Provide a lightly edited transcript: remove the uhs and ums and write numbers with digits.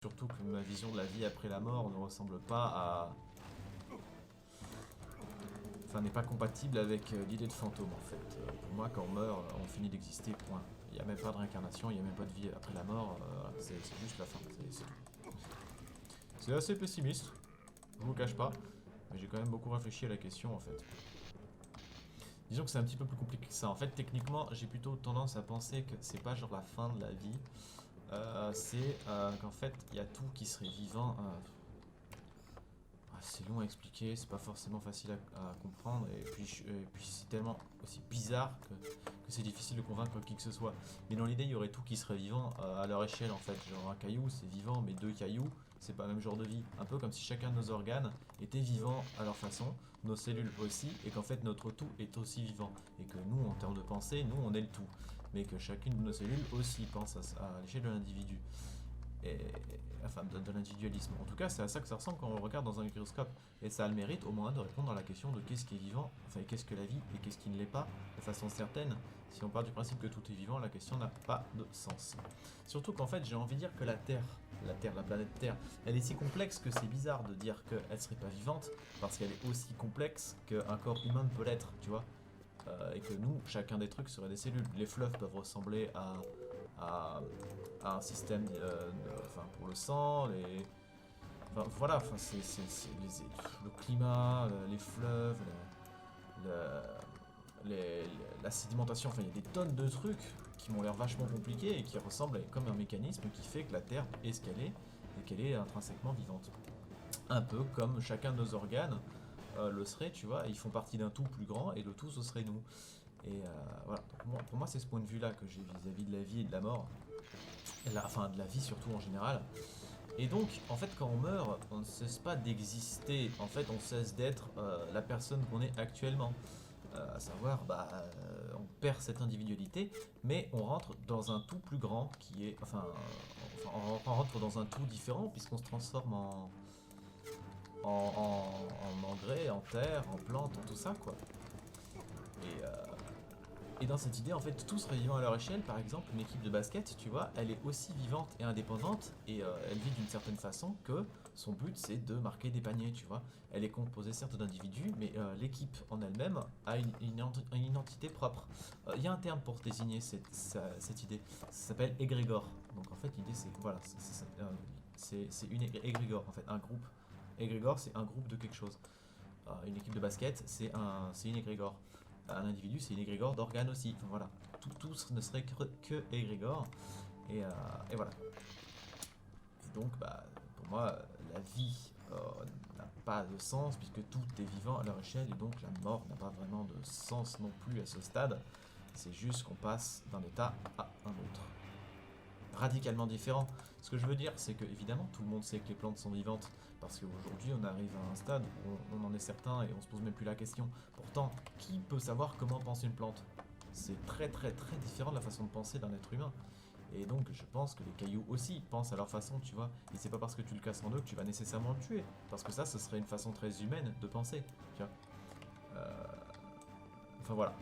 Surtout que ma vision de la vie après la mort ne ressemble pas à... Enfin, n'est pas compatible avec l'idée de fantôme, en fait. Pour moi, quand on meurt, on finit d'exister, point. Il n'y a même pas de réincarnation, il n'y a même pas de vie après la mort, c'est juste la fin, c'est tout. C'est assez pessimiste, je vous cache pas, mais j'ai quand même beaucoup réfléchi à la question, en fait. Disons que c'est un petit peu plus compliqué que ça. En fait, techniquement, j'ai plutôt tendance à penser que c'est pas genre la fin de la vie, c'est qu'en fait, il y a tout qui serait vivant. C'est long à expliquer, c'est pas forcément facile à comprendre, et puis c'est tellement aussi bizarre que c'est difficile de convaincre qui que ce soit. Mais dans l'idée, il y aurait tout qui serait vivant à leur échelle en fait. Genre un caillou, c'est vivant, mais deux cailloux, c'est pas le même genre de vie. Un peu comme si chacun de nos organes était vivant à leur façon, nos cellules aussi, et qu'en fait notre tout est aussi vivant. Et que nous, en termes de pensée, nous on est le tout. Mais que chacune de nos cellules aussi pense à l'échelle de l'individu et, enfin de l'individualisme. En tout cas, c'est à ça que ça ressemble quand on le regarde dans un microscope. Et ça a le mérite au moins de répondre à la question de qu'est-ce qui est vivant, enfin qu'est-ce que la vie et qu'est-ce qui ne l'est pas, de façon certaine. Si on part du principe que tout est vivant, la question n'a pas de sens. Surtout qu'en fait, j'ai envie de dire que la Terre, la planète Terre, elle est si complexe que c'est bizarre de dire qu'elle serait pas vivante, parce qu'elle est aussi complexe qu'un corps humain ne peut l'être, tu vois. Et que nous, chacun des trucs serait des cellules. Les fleuves peuvent ressembler à, à un système enfin, pour le sang, enfin, voilà, enfin, le climat, les fleuves, la sédimentation, enfin il y a des tonnes de trucs qui m'ont l'air vachement compliqués et qui ressemblent comme un mécanisme qui fait que la Terre est ce qu'elle est et qu'elle est intrinsèquement vivante. Un peu comme chacun de nos organes le serait, tu vois, ils font partie d'un tout plus grand et le tout ce serait nous. Et voilà, donc pour moi c'est ce point de vue-là que j'ai vis-à-vis de la vie et de la mort, enfin de la vie surtout en général. Et donc, en fait, quand on meurt, on ne cesse pas d'exister, en fait, on cesse d'être la personne qu'on est actuellement. À savoir, on perd cette individualité, mais on rentre dans un tout plus grand qui est, on rentre dans un tout différent puisqu'on se transforme en engrais, en terre, en plante, en tout ça, quoi. Et, euh, Et dans cette idée, en fait, tout serait vivant à leur échelle. Par exemple, une équipe de basket, tu vois, elle est aussi vivante et indépendante et elle vit d'une certaine façon que son but c'est de marquer des paniers, tu vois. Elle est composée certes d'individus, mais l'équipe en elle-même a une identité propre. Il y a un terme pour désigner cette idée. Ça s'appelle égrégore. Donc en fait, l'idée c'est voilà, c'est une égrégore en fait, un groupe. Égrégore, c'est un groupe de quelque chose. Une équipe de basket, c'est une égrégore. Un individu, c'est une égrégore d'organes aussi. Enfin, voilà, tout ne serait que égrégore. Et voilà. Et donc, pour moi, la vie n'a pas de sens puisque tout est vivant à leur échelle et donc la mort n'a pas vraiment de sens non plus à ce stade. C'est juste qu'on passe d'un état à un autre. Radicalement différent. Ce que je veux dire, c'est que évidemment tout le monde sait que les plantes sont vivantes, parce qu'aujourd'hui on arrive à un stade où on en est certain et on se pose même plus la question. Pourtant, qui peut savoir comment pense une plante? C'est très très très différent de la façon de penser d'un être humain. Et donc je pense que les cailloux aussi pensent à leur façon, tu vois. Et c'est pas parce que tu le casses en deux que tu vas nécessairement le tuer. Parce que ça, ce serait une façon très humaine de penser, tu vois. Enfin voilà.